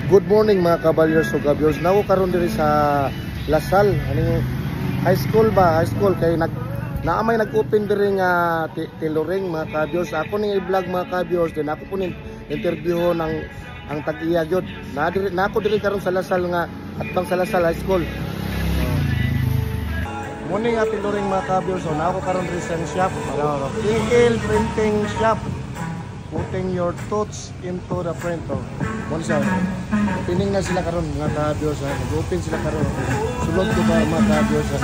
Good morning mga kabalyers o gabyos. Nako karon diri sa Lasal, ani high school ba? High school kay naamay nag-open diri nga tailoring mga kabyos. Ako ning i-vlog mga kabyos, din ako po ning interview ng ang tag-iya jud. Na ako diri karon sa Lasal nga atbang sa Lasal High School. Morning at tailoring mga kabyos. So na ako karon diri sa shop, Twinkle Printing Shop. Putting your thoughts into the printer. Monsa, opening na sila karon mga kabyos ha. Nag-open sila karon. Sulod ko ba mga kabyos ha.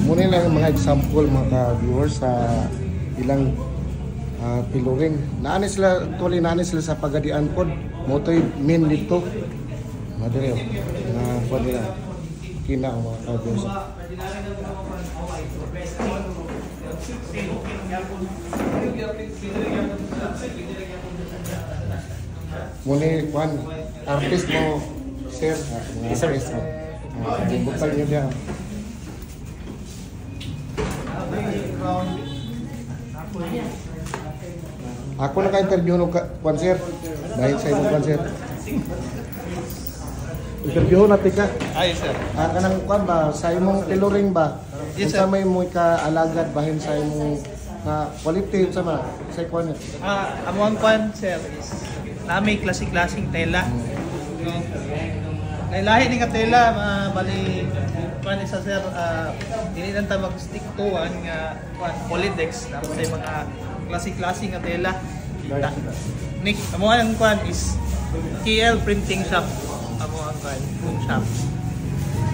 Muna lang mga example mga viewers sa ilang tailoring. Naani sila actually sila sa Pagadian pod. Motoy main dito. Madre na pod nila. Kina ang mga kabyos. Muna kwan artist mo sir, mga artist mo. Bukal niyo diyan. Ako naka-interview ng kwanser. Dahil sa imong kwanser. Interview natin ka. Yes sir. Kanang kwan ba? Sa imong tailoring ba? Yes sir. Kung sa may mo ka-alagad bahin sa imong quality sa mga sa kwan. Among kwan sir is na may klasik-klasing tela. Lahi ni ka tela bali kwan isa sir dili lang ta mag-stick to nga kwan Polydex tapos sa mga klasik-klasing nga tela. Nick, amo ang kwan is KL Printing Shop. Amo ang kwan shop.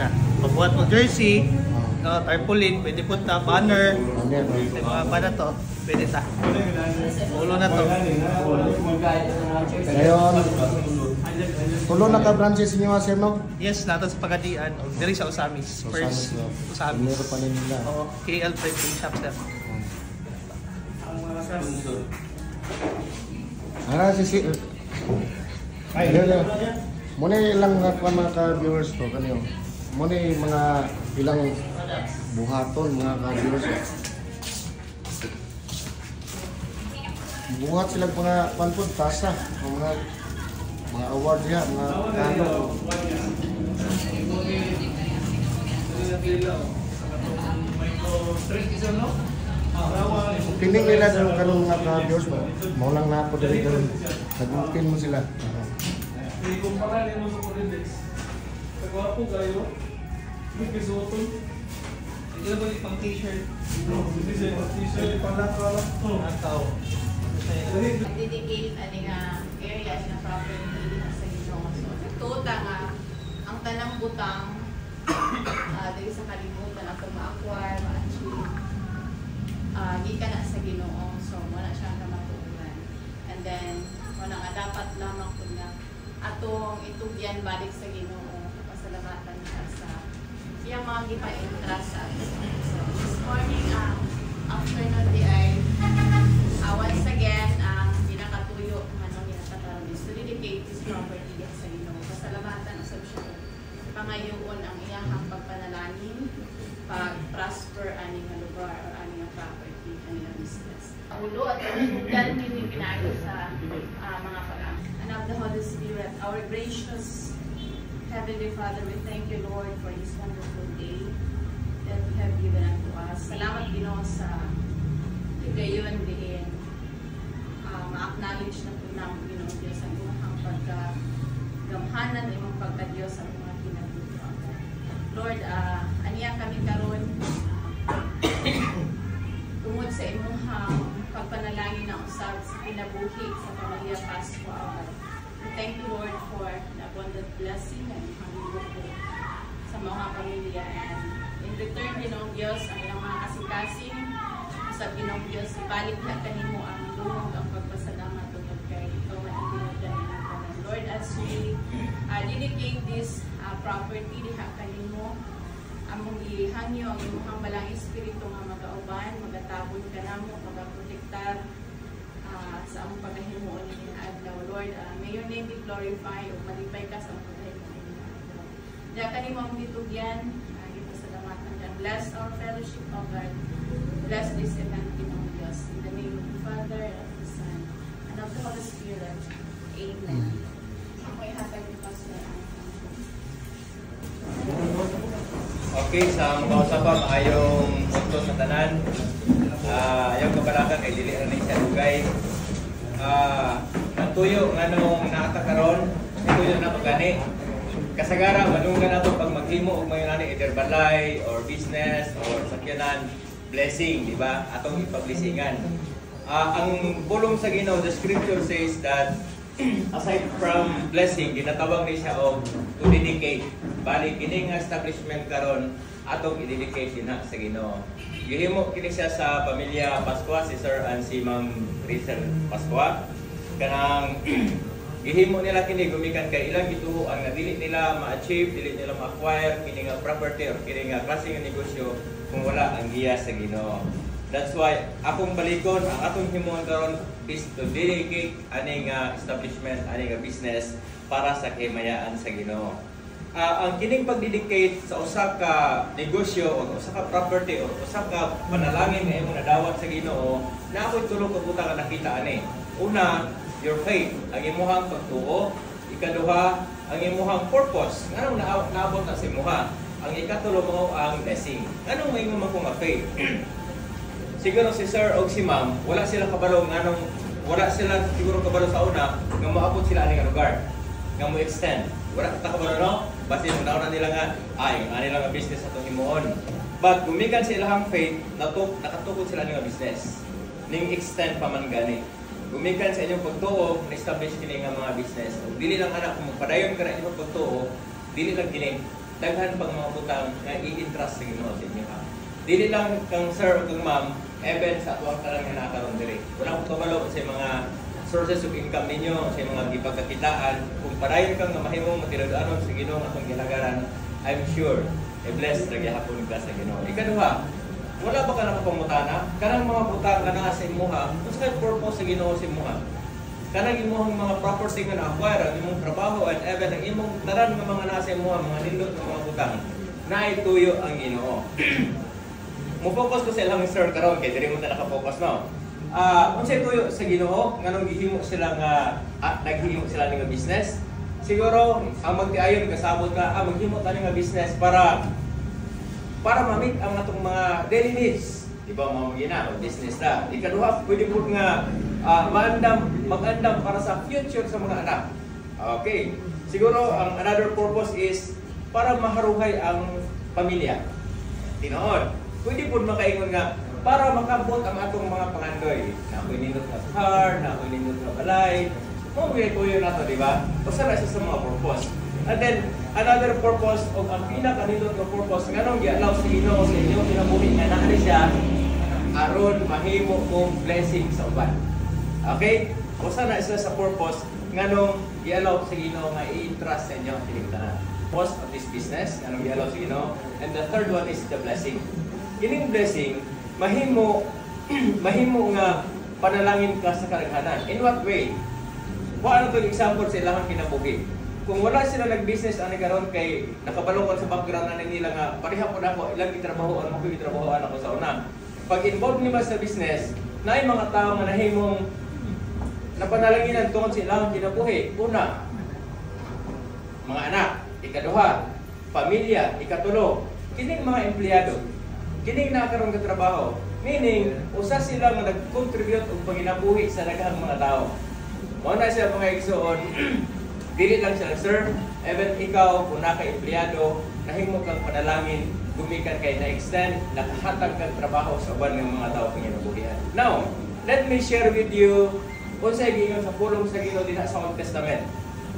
Sa pagbuhat mo jersey, tarpaulin, pwede po ta banner. Mga pa na to, pwede ta. Ulo na to. Ngayon, tulo na ka branches niyo sir no? Yes, nato sa Pagadian, diri sa Usamis. First Usamis. Meron pa nila. Oo, KL Printing Shop sir. Si ay muna ilang mga ka-viewers to kanyo. Muna mga ilang buhaton mga ka-viewers. Buhat sila mga panpod tasa, mga award niya, mga ano. Pining nila daw kanong mga ka-viewers ba? Maulang na ako dito. Nag-open mo sila. Ikumpara niyo sa Polydex. Kagwapo kayo. Magkisuotol. Hindi na ba pang t-shirt? Hindi siya pang t-shirt. Panakala. Nakaw. Dedicate ani nga area na property na sa Ginoo. So tuta nga ang tanang butang diri sa kalibutan ako ma-acquire, ma-achieve. Gikan na sa Ginoo. So wala siyang kamatuoran. And then wala nga dapat lamang kun nga atong itugyan balik sa Ginoo. Pasalamatan siya sa iyang mga gipa-entrust sa atin. So this morning afternoon di ay once again pinakatuyo manong ginatataw is to dedicate this property sa Ginoo. Pasalamatan sa siya pangayoon ang iyahang pagpanalangin, pag-prosper ani nga lugar o ani nga property, ani nga business. Ulo at ulan din pinayo sa mga pag-aaral. And of the Holy Spirit, our gracious Heavenly Father, we thank you, Lord, for this wonderful day that you have given unto us. Salamat Ginoo sa gayon din ma-acknowledge na po ng Ginoo Diyos ang imong pagkagamhanan, imong pagka-Diyos ang mga kinabubuan. Lord, aniya kami karon tungod sa imong pagpanalangin na usab sa kinabuhi sa pamilya Pasko. We thank you, Lord, for the abundant blessing and hanglupo sa mga pamilya. And in return, Ginoong Diyos, ang ilang mga kasikasing sa Ginoong Diyos, ibalik na kanimo ang lungog ang pagpasalamat tungkol kay ikaw na ang dinadaan. Lord, as we dedicate this property, diha kanimo among ihangyo ang imong balang espiritu nga magauban, magatabon kanamo, magaprotektar sa among pagkahimuon ni adlaw. Lord, may your name be glorified o malipay ka sa among pagkahimuon ni adlaw. Diya kanimo ang gitugyan, gipasalamatan ka. Bless our fellowship, O God. Bless this event, Pinoong Diyos. In the name of the Father, of the Son, and of the Holy Spirit. Amen. Ako ihatag ni Pastor Okay, sa mga usapang ayong punto sa tanan, ayong kabalakan kay dili ra ni siya dugay. Natuyo nga nung nakakaroon, natuyo na pagani. Kasagara manunggan nato pag maghimo og mayon ani either balay or business or sakyanan, blessing, di ba? Atong ipablisingan. Ang pulong sa Ginoo, the scripture says that aside from blessing, ginatawag ni siya og to dedicate. Bali kini nga establishment karon atong i-dedicate dinha sa Ginoo. Gihimo kini siya sa pamilya Pascua, si Sir and si Ma'am Rachel Pascua. Kanang gihimo nila kini gumikan kay ilang gituoan nga dili nila ma-achieve, dili nila ma-acquire kini nga property or kini nga klase nga negosyo kung wala ang giya sa Ginoo. That's why akong balikon ang atong himuon karon is to dedicate ani nga establishment, ani nga business para sa kahimayaan sa Ginoo. Ang kining pagdedicate sa usa ka negosyo o usa ka property o usa ka panalangin nga imong nadawat sa Ginoo, na ako'y tulo ka butang nga nakita ani. Una, your faith, ang imuhang pagtuo. Ikaduha, ang imuhang purpose. Nganong naabot na sa imuha? Ang ikatulo mo ang blessing. Anong may mo nga faith? Siguro si Sir o si Ma'am, wala sila kabalo nganong wala sila siguro kabalo sa una nga maabot sila ani nga lugar. Nga mo extend. Wala ta kabalo no? Basta yung nauna nila nga ay ani lang nga business atong himuon. But gumikan sa ilang faith, nakatukod sila nga business. Ning extend pa man gani. Gumikan sa inyong pagtuo, na-establish kini nga mga business. O dili lang anak kung magpadayon ka na inyong pagtuo, dili lang kini daghan pang mga butang nga i-entrust sa Ginoo sa inyo. Dili lang kang sir o kang ma'am, even sa atuang talang nga nakaroon diri. Wala ko kabalo sa mga sources of income ninyo, sa mga gipagkakitaan. Kung padayon kang nga mahimong matirad-anon sa Ginoo atong ginagaran, I'm sure i-bless ra gyapon ka sa Ginoo. Ikaduha, wala ba ka nakapamutana? Kanang mga butang ka na sa imuha, kung sa purpose sa Ginoo sa imuha. Kanang imong mga property nga na-acquire, ang imong trabaho, and even ang imong taran nga mga nasa imuha, mga nindot nga mga butang, na ituyo ang Ginoo. Mo-focus ko sa ilang sir karon kay diri mo ta naka-focus no. Unsay tuyo sa Ginoo nganong gihimo sila nga naghimo sila ning business? Siguro ang magtiayon kasabot ka maghimo ta ning business para ma-meet ang atong mga daily needs. Di ba mga magina o business na. Ikaduha, pwede po nga mag-andam para sa future sa mga anak. Okay. Siguro ang another purpose is para maharuhay ang pamilya. Tinood. Pwede po makaingon nga para makabot ang atong mga pangandoy. Na ako'y nindot na car, na ako'y nindot na balay. Mawagay ko yun na ito, di ba? Basta na isa sa mga purpose. And then, another purpose o ang pinaka-nindot na purpose nga nung i-allow sa Ginoo sa inyo kinabuhi nga naali siya aron mahimo kong blessing sa uban. Okay? Basta na isa sa purpose nga nung i-allow sa Ginoo nga i-entrust sa inyo ang tinigtanan. Purpose of this business, nga nung i-allow sa Ginoo. And the third one is the blessing. Kining blessing, mahimo nga panalangin ka sa karaghanan. In what way? Ano itong example sa ilang kinabuhi? Kung wala sila nag-business ani karon kay nakabalong sa background na nila nga pareha po na ako ilang gitrabahoan mo gitrabahoan ako sa una. Pag involved nila sa business, naay mga tao nga nahimong napanalanginan tungod sa ilang kinabuhi. Una, mga anak. Ikaduha, pamilya. Ikatulo, kining mga empleyado. Kining nakaroon ka trabaho. Meaning, usa sila nga nag-contribute og panginabuhi sa daghang mga tao. Mao na siya mga igsoon, dili lang siya sir, even ikaw kung naka-empleyado, nahimo kang panalangin, gumikan kay na-extend, nakahatag kang trabaho sa uban ng mga tao panginabuhian. Now, let me share with you unsay giingon sa pulong sa Ginoo dinha sa Old Testament.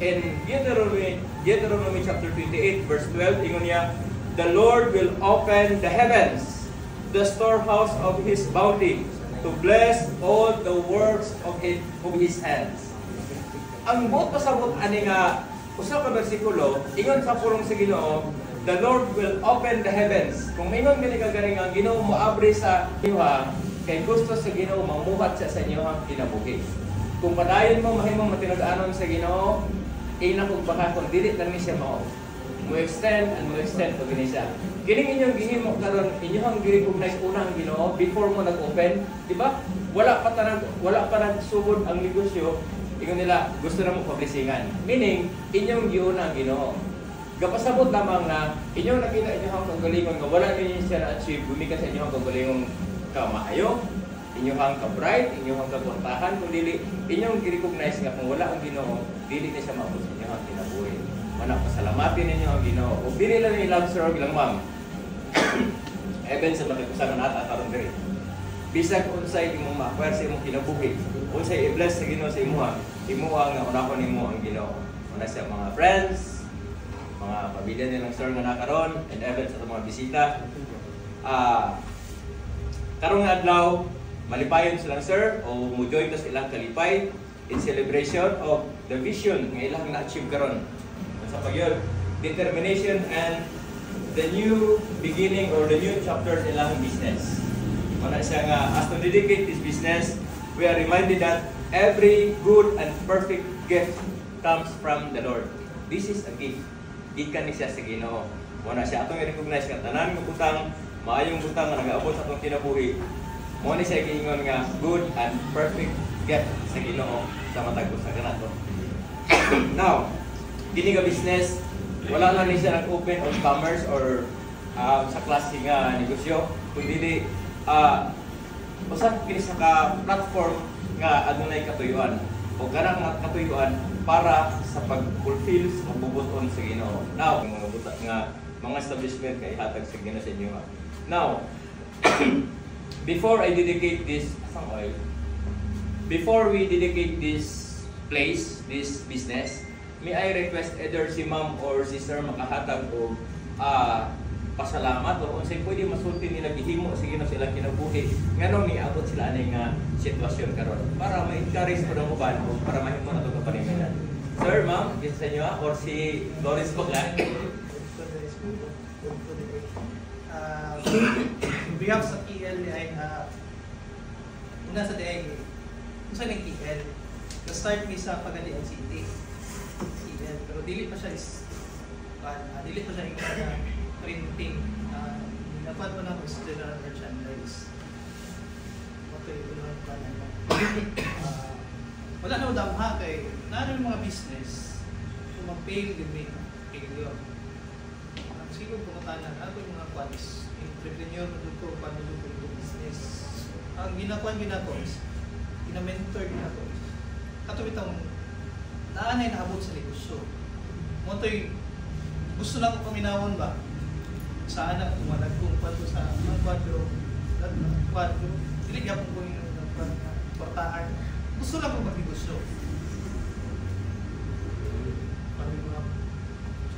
In Deuteronomy chapter 28 verse 12, ingon niya, "The Lord will open the heavens, the storehouse of His bounty, to bless all the works of His hands." Ang buot pasabot ani nga usa ka bersikulo, ingon sa pulong sa Ginoo, "The Lord will open the heavens." Kung ingon gani ka gani nga Ginoo moabri sa iha, kay gusto sa Ginoo mamuhat siya sa inyong kinabuhi. Kung padayon mo mahimong matinag-anon sa Ginoo, ina kung baka kung dili lang ni siya mo extend pag gini siya. Kining inyong gihimo karon inyong gi-recognize unang Ginoo before mo nag-open, di ba? Wala pa nagsugod ang negosyo, ingon nila gusto na mo publishingan. Meaning inyong giuna ang Ginoo. Gapasabot lamang na inyong nakita inyong kagalingon nga wala ninyo siya na-achieve gumikan sa inyong kagalingon kamaayo, inyong ka-bright, inyong ka-kwartahan, kung dili inyong i-recognize nga kung wala ang Ginoo, dili na siya maabot sa inyong kinabuhi. Mana pasalamatin ninyo ang Ginoo. O dili lang ni love serve lang ma'am. Even sa matag-usapan nata karon diri. Bisag unsay imong ma-acquire sa imong kinabuhi, unsay i-bless sa Ginoo sa imuha nga unahon nimo ang Ginoo. Una sa mga friends, mga pamilya nilang sir nga nakaron, and even sa mga bisita. Karong nga adlaw, malipayon silang sir o mo-join ta sa ilang kalipay in celebration of the vision nga ilang na-achieve karon. Sa pagyon, determination and the new beginning or the new chapter sa ilang business. Mana siya nga, as to dedicate this business, we are reminded that every good and perfect gift comes from the Lord. This is a gift. Gikan ni siya sa Ginoo. Mana siya atong i-recognize nga tanan ng butang, maayong butang nga nag-aabot sa atong kinabuhi. Mo ni siya giingon nga good and perfect gift sa Ginoo sa matag usa kanato. Now, dini nga business, wala lang ni siya nag-open on commerce or sa klase nga negosyo, kundi usab kini sa ka-platform nga adunay katuyuan o kanang mga katuyuan para sa pag-fulfill sa bubuton sa Ginoo. Now, mga buta nga mga establishment kay hatag sa Ginoo sa inyo. Now, before I dedicate this before we dedicate this place, this business, may I request either si ma'am or si sir makahatag o pasalamat o unsay pwede masulti nila gihimo sa Ginoo sila kinabuhi nganong niabot sila ani nga sitwasyon karon para ma-encourage ko ng uban o para mahimo na to kapanimenan. Sir, ma'am, gisa sa inyo or si Doris Boglan. We have sa PL ay una sa DIY. Unsa ning PL? Na-start mi sa Pagadian City. Pero dili pa siya printing. Dapat mo na sa general merchandise. Okay, wala na damha kay naano yung mga business kung mag-fail din failure. Siguro pumatanan ato yung mga qualis entrepreneur na dito paano dito business. Ang ginakuan is gina-mentor is ato bitang naanay naabot sa negosyo. Mo to'y gusto na ko paminawon ba? Saan na tumalag kung pato sa mga kwadro. Dili niya kung portaan. Gusto lang ko magnegosyo.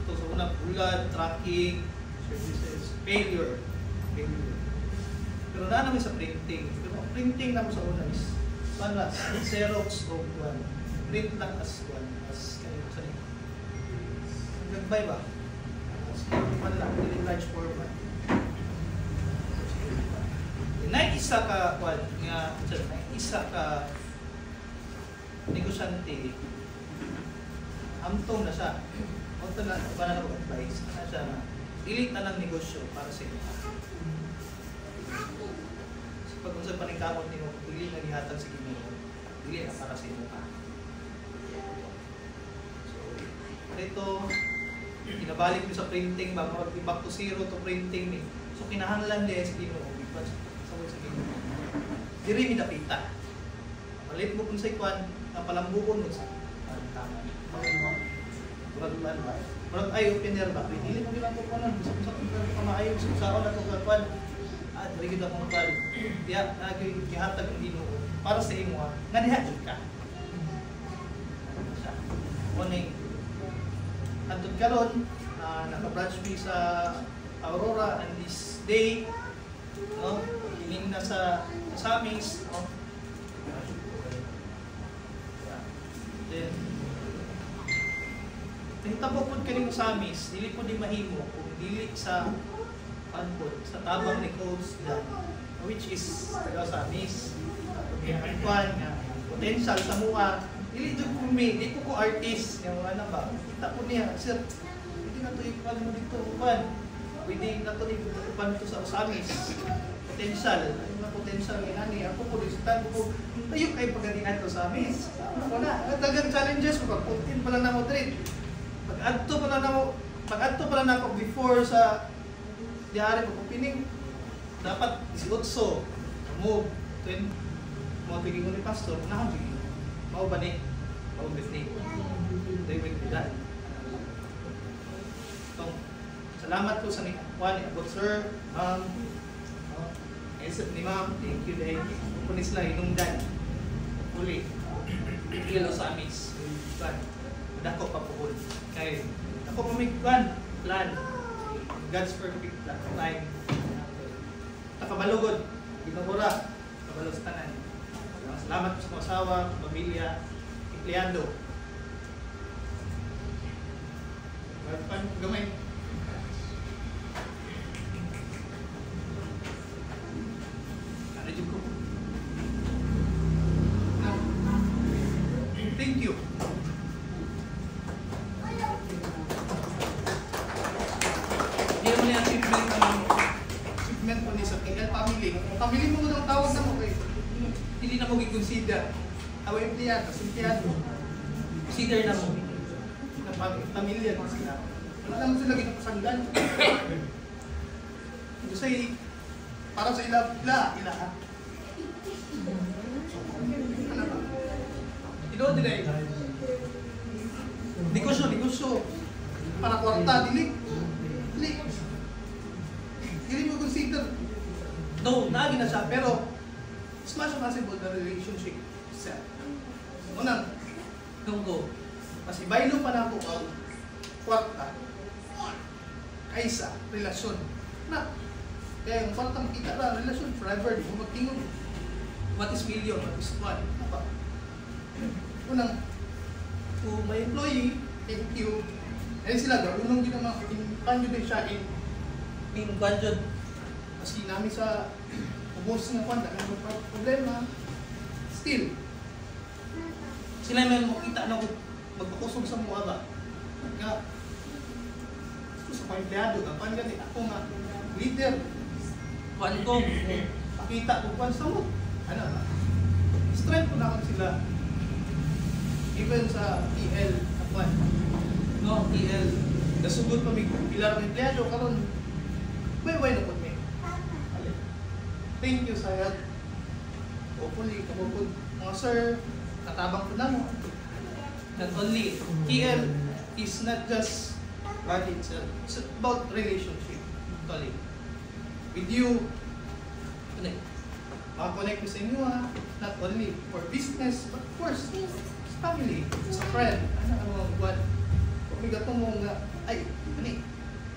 Ito sa una, bulad, tracking, services, failure. Pero na naman sa printing. Pero printing naman sa una is Xerox o print lang as kanino sa nito. Nagbay ba? Lang, large format. Isa ka negosyante, amtong na siya. Ito na, para na mag-advise, na siya na, delete na ng negosyo para sa iyo. So, pag-usap pa ng kamot nyo, delete na nihatag sa Ginoo, delete na para sa iyo ka. So, ito, kinabalik mo sa printing, back to zero to printing. So, kinahanglan din sa Ginoo, sa Ginoo. Diri mi dapita. Palit mo kung sa ikwan, palambuon mo sa tama. Murag ay opener ba? Dili mo gilang ko kanon, sa pamaayog sa usaon na tong kwan. Diri gid ako magpal. Diya nagi gihatag ang Ginoo para sa imo nga diha ka. Morning. Adto karon naka-branch mi sa Aurora and this day no hiling na sa Samis no. Then hitabo pud kani sa Samis dili pud di mahimo kung dili sa panpod sa tabang ni Coach Dan no which is taga sa Amis. Kaya ang kwan nga potential sa mua. Dili jud ko mi, di ko artist nga wala na ba. Kita ko niya, sir. Hindi na to ikwan mo dito, kwan. Pwede na to ikwan to sa Amis. Potential, ano na potential nga ni ako po listan ko. Tayo kay pagalingan to sa Amis. Ako na, dagang challenges ko pag putin pa lang na mo trip. Pag-adto pa lang ako before sa diary ko pining dapat 18 move 20 mo tiging ni pastor na hanggi mao ba ni mao bisni David Vidal. So, salamat po sa ni Juan abot sir ni ma'am, thank you dahil kunis lang inungdan uli kilo sa amis kan dako pa po kay ako pamigwan plan God's perfect time. Nakabalugod, ginugura, kabalos tanan. Salamat sa mga asawa, pamilya, empleyado. Gamay. Ano dyan ko? Thank you. Achievement po ni sa KL family. Family mo ng tawag na mo kay hindi na mo i-consider. Awa empleyado, empleyado. Consider na mo. Na pamilya na sila. Wala naman sila ginapasanggan. Kasi para sa ila. Ano ba? Ilo din negosyo. Para kwarta, dili. Hindi mo consider. No, nagi na siya, pero it's much possible the relationship itself. Unang, tungko, mas ibaylo pa na ako ang kwarta kaysa relasyon. Na, kaya yung kwarta makita na, relasyon forever, di mo magtingog. What is million? What is one? Apa? Unang, to my employee, thank you. Ayun sila, unang ginama, in-panyo din siya in budget kasi namin sa ubos ng kwanta ang problema still sila may makita na magpakusog sa mga ba nga sa mga empleyado kapan gani ako nga leader kwan ko pakita ko kwan sa mo ano ba strength ko na ako sila even sa TL kwan no TL nasugod pa may pilar ng empleyado karon way na po me. Thank you, Sayad. Hopefully, kamupod mga sir, katabang ko na mo. Not only, KL is not just body itself. It's about relationship. Totally. With you, makakonect ko sa inyo not only for business, but of course, sa family, sa friend. Ano ang buwan? Kung may gatong mo nga, ay,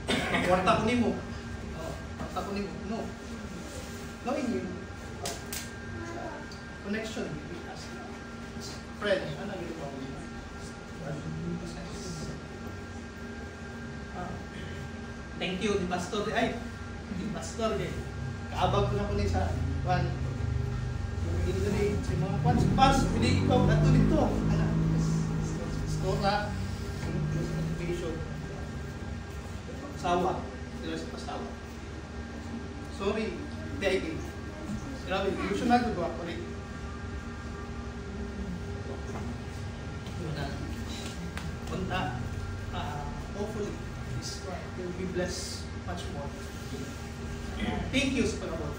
makwarta ko ni mo. Ako ni no. Knowing you, connection with us. Friend, ano ang ito? Thank you, di pastor. Di pastor. Kaabag ko na ko ni sa one. Hindi ko ni sa mga pas, hindi ikaw na ito dito. Store na. Motivation. Sawa. Sila sa pasawa. Sorry, hindi. Sinabi, emotional ko ako rin. Punta, hopefully, this one will be blessed much more. Thank you sa pag-abot.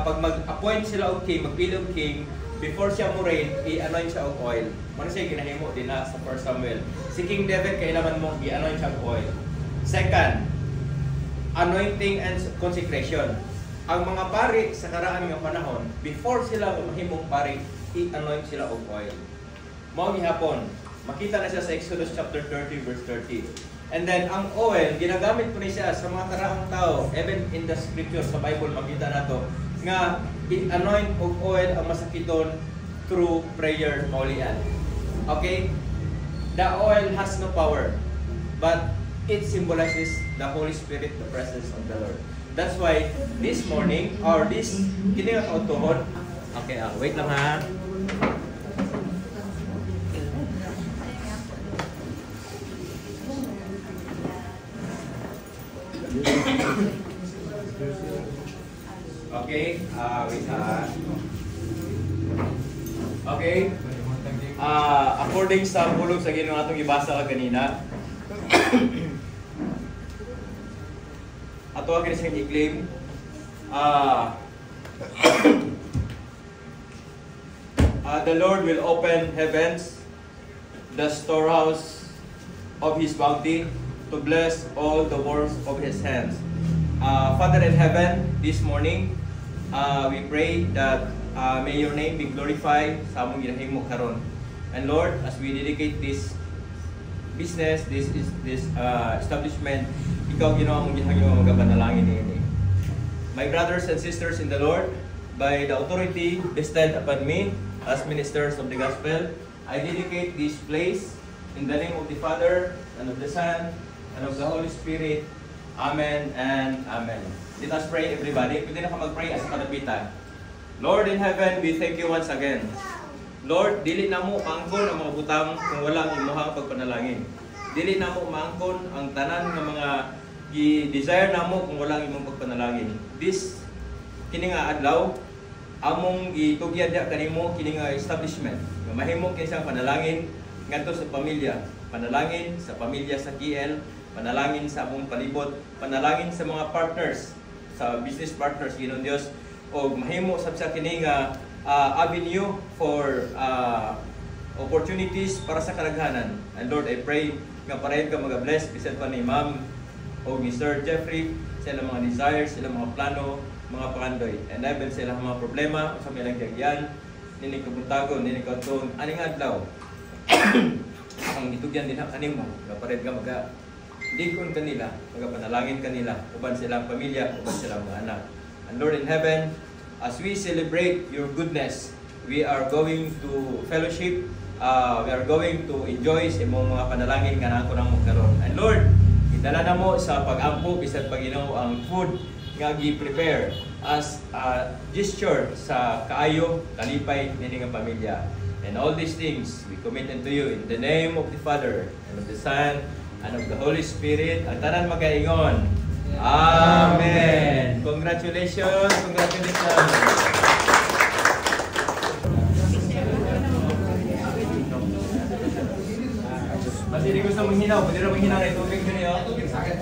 Pag mag-appoint sila og king, magpili og king, before siya mo reign, i-anoint siya og oil. Mano siya ginahimo din na sa 1 Samuel. Si King David, kailangan mo i-anoint siya og oil. Second, anointing and consecration. Ang mga pari sa karaan ng panahon, before sila mahimong pari, i-anoint sila og oil. Mao gihapon, makita na siya sa Exodus chapter 30 verse 30. And then ang oil ginagamit po ni siya sa mga karaang tao, even in the scripture sa Bible makita nato nga i-anoint og oil ang masakiton through prayer maulian. Okay? The oil has no power, but it symbolizes the Holy Spirit, the presence of the Lord. That's why this morning, or this, kini nga kautuhon, okay, wait lang ha. Okay, wait ha. Okay, according sa bulog sa Ginoo atong ibasa kanina, ato ang siyang i-claim, the Lord will open heavens, the storehouse of His bounty, to bless all the works of His hands. Father in heaven, this morning, we pray that may Your name be glorified sa among ginahimo karon. And Lord, as we dedicate this business, this establishment, Ikaw Ginoo among ginahimo magapanalangin niini. My brothers and sisters in the Lord, by the authority vested upon me as ministers of the gospel, I dedicate this place in the name of the Father and of the Son and of the Holy Spirit. Amen and amen. Let us pray, everybody. Pwede na ka mag-pray as kalapitan. Lord in heaven, we thank you once again. Lord, dili na mo maangkon ang mga butang kung wala ang imuhang pagpanalangin. Dili na mo maangkon ang tanan ng mga i-desire na mo kung wala ang imong pagpanalangin. This, kini nga adlaw, among itugyan niya kanimo kini nga establishment. Mahimo kini siyang panalangin ngadto sa pamilya. Panalangin sa pamilya sa KL, panalangin sa among palibot, panalangin sa mga partners, sa business partners Ginoong Dios, o mahimo sa kini nga avenue for opportunities para sa kadaghanan. And Lord, I pray nga parayon ka mag-bless bisan pa ni Ma'am o ni Sir Jeffrey sa ilang mga desires, sa ilang mga plano, mga pangandoy. And even sa ilang mga problema sa ilang kagyan, nini kabuntagon, nini kauton, aning adlaw. Ang itugyan din kanimo, nga parayon ka mag-likon kanila, magapanalangin kanila, uban silang pamilya, uban silang mga anak. And Lord in heaven, as we celebrate your goodness, we are going to fellowship, we are going to enjoy sa imong mga panalangin nga nako nang magkaroon. And Lord, idala na mo sa pag-ampo bisan Panginoon ang food nga gi-prepare as a gesture sa kaayo, kalipay nini nga pamilya. And all these things we commit unto you in the name of the Father and of the Son and of the Holy Spirit. Ang tanan magaingon. Amen. Congratulations, congratulations. Masih di gusto menghinaw, pwede rin menghinaw na tubig nyo niyo. Tubig sa akin.